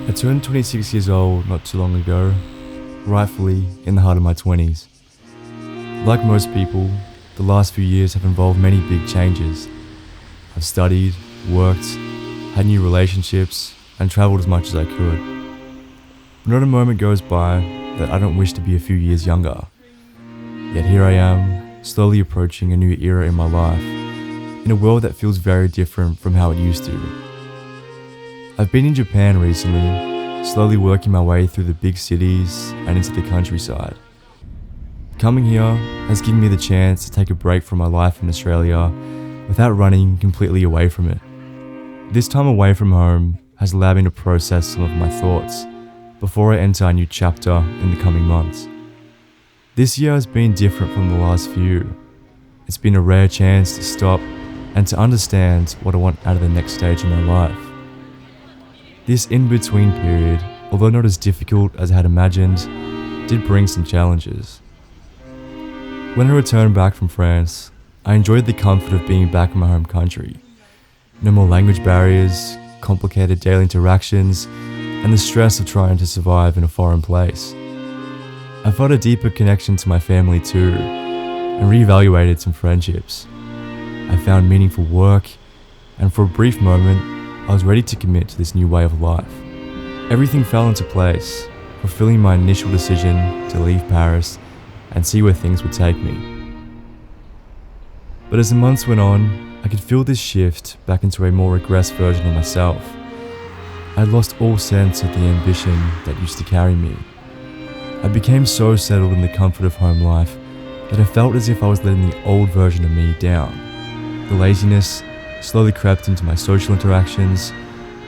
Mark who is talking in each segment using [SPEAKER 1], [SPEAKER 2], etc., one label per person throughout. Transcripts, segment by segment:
[SPEAKER 1] I turned 26 years old not too long ago, rightfully in the heart of my 20s. Like most people, the last few years have involved many big changes. I've studied, worked, had new relationships, and travelled as much as I could. But not a moment goes by that I don't wish to be a few years younger. Yet here I am, slowly approaching a new era in my life, in a world that feels very different from how it used to. I've been in Japan recently, slowly working my way through the big cities and into the countryside. Coming here has given me the chance to take a break from my life in Australia without running completely away from it. This time away from home has allowed me to process some of my thoughts before I enter a new chapter in the coming months. This year has been different from the last few. It's been a rare chance to stop and to understand what I want out of the next stage in my life. This in-between period, although not as difficult as I had imagined, did bring some challenges. When I returned back from France, I enjoyed the comfort of being back in my home country. No more language barriers, complicated daily interactions, and the stress of trying to survive in a foreign place. I felt a deeper connection to my family too, and reevaluated some friendships. I found meaningful work, and for a brief moment, I was ready to commit to this new way of life. Everything fell into place, fulfilling my initial decision to leave Paris and see where things would take me. But as the months went on, I could feel this shift back into a more regressed version of myself. I lost all sense of the ambition that used to carry me. I became so settled in the comfort of home life that I felt as if I was letting the old version of me down. The laziness slowly crept into my social interactions,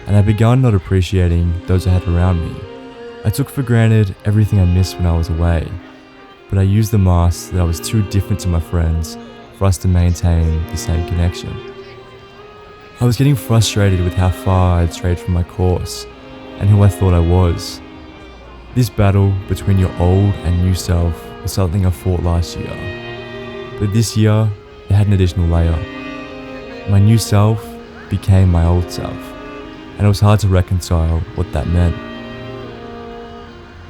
[SPEAKER 1] and I began not appreciating those I had around me. I took for granted everything I missed when I was away, but I used the mask that I was too different to my friends for us to maintain the same connection. I was getting frustrated with how far I had strayed from my course and who I thought I was. This battle between your old and new self was something I fought last year, but this year it had an additional layer. My new self became my old self, and it was hard to reconcile what that meant.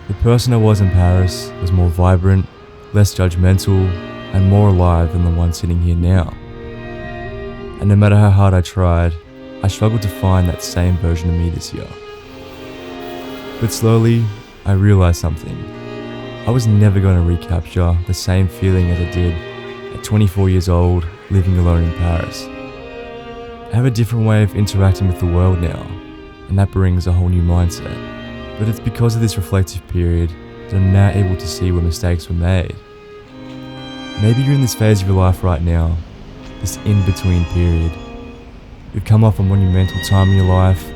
[SPEAKER 1] The person I was in Paris was more vibrant, less judgmental, and more alive than the one sitting here now. And no matter how hard I tried, I struggled to find that same version of me this year. But slowly, I realized something. I was never going to recapture the same feeling as I did at 24 years old, living alone in Paris. I have a different way of interacting with the world now, and that brings a whole new mindset. But it's because of this reflective period that I'm now able to see where mistakes were made. Maybe you're in this phase of your life right now, this in-between period. You've come off a monumental time in your life,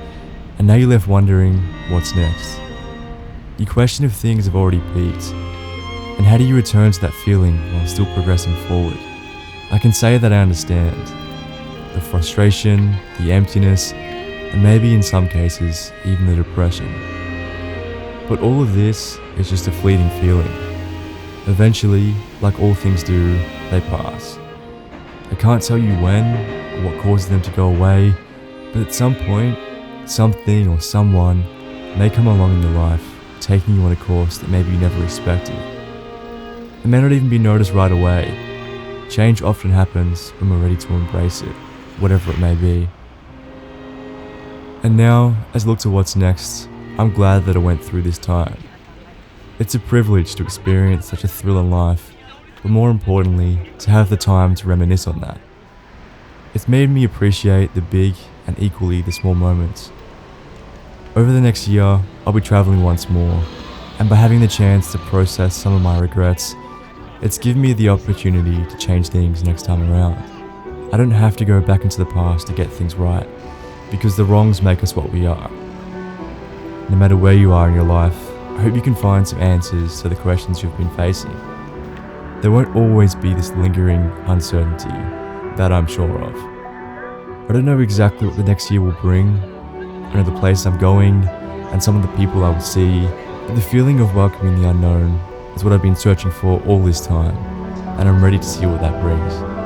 [SPEAKER 1] and now you're left wondering, what's next? You question if things have already peaked, and how do you return to that feeling while still progressing forward? I can say that I understand. The frustration, the emptiness, and maybe in some cases, even the depression. But all of this is just a fleeting feeling. Eventually, like all things do, they pass. I can't tell you when or what causes them to go away, but at some point, something or someone may come along in your life, taking you on a course that maybe you never expected. It may not even be noticed right away. Change often happens when we're ready to embrace it, whatever it may be. And now, as I look to what's next, I'm glad that I went through this time. It's a privilege to experience such a thrill in life, but more importantly, to have the time to reminisce on that. It's made me appreciate the big and equally the small moments. Over the next year, I'll be traveling once more, and by having the chance to process some of my regrets, it's given me the opportunity to change things next time around. I don't have to go back into the past to get things right, because the wrongs make us what we are. No matter where you are in your life, I hope you can find some answers to the questions you've been facing. There won't always be this lingering uncertainty, that I'm sure of. I don't know exactly what the next year will bring. I know the place I'm going and some of the people I will see, but the feeling of welcoming the unknown is what I've been searching for all this time, and I'm ready to see what that brings.